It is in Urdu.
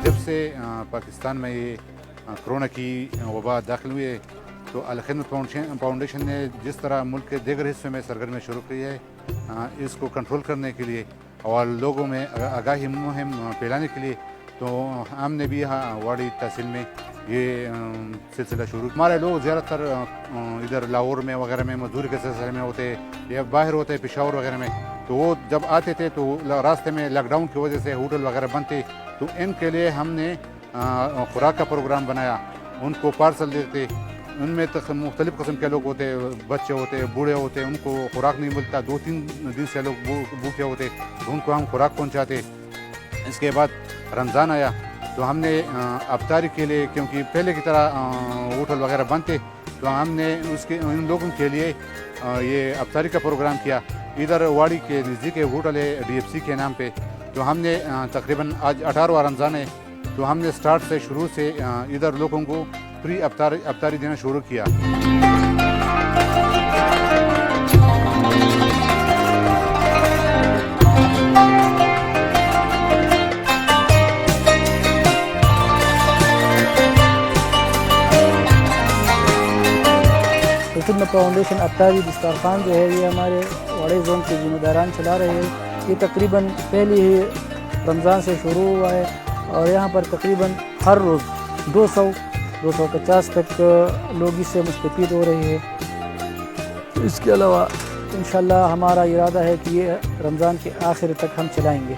جب سے پاکستان میں یہ کرونا کی وبا داخل ہوئی ہے تو الخدمت فاؤنڈیشن نے جس طرح ملک کے دیگر حصوں میں سرگرمیاں شروع کی ہے اس کو کنٹرول کرنے کے لیے اور لوگوں میں آگاہی مہم پھیلانے کے لیے تو ہم نے بھی یہاں واڑی تحصیل میں یہ سلسلہ شروع. ہمارے لوگ زیادہ تر ادھر لاہور میں وغیرہ میں مزدوری کے سلسلے میں ہوتے یا باہر ہوتے پشاور وغیرہ میں, تو وہ جب آتے تھے تو راستے میں لاک ڈاؤن کی وجہ سے ہوٹل وغیرہ بند تھے, تو ان کے لیے ہم نے خوراک کا پروگرام بنایا. ان کو پارسل دیتے, ان میں مختلف قسم کے لوگ ہوتے, بچے ہوتے, بوڑھے ہوتے, ان کو خوراک نہیں ملتا, 2-3 دن سے لوگ بھوکے ہوتے, تو ان کو ہم خوراک پہنچاتے. اس کے بعد رمضان آیا تو ہم نے افطاری کے لیے, کیونکہ پہلے کی طرح ہوٹل وغیرہ بند تھے, تو ہم نے ان لوگوں کے لیے یہ افطاری کا پروگرام کیا. ادھر واڑی کے نزدیک ہوٹل ہے DFC کے نام پہ, تو ہم نے تقریباً آج 18واں رمضان ہے, تو ہم نے سٹارٹ سے شروع سے ادھر لوگوں کو فری افطاری دینا شروع کیا. خدمت فاؤنڈیشن افطاری دسترخوان جو ہے یہ ہمارے واڑی زون کے ذمہ داران چلا رہے ہیں. یہ تقریباً پہلی ہی رمضان سے شروع ہوا ہے اور یہاں پر تقریباً ہر روز 200-250 تک لوگ اس سے مستفید ہو رہے ہیں. اس کے علاوہ انشاءاللہ ہمارا ارادہ ہے کہ یہ رمضان کے آخر تک ہم چلائیں گے.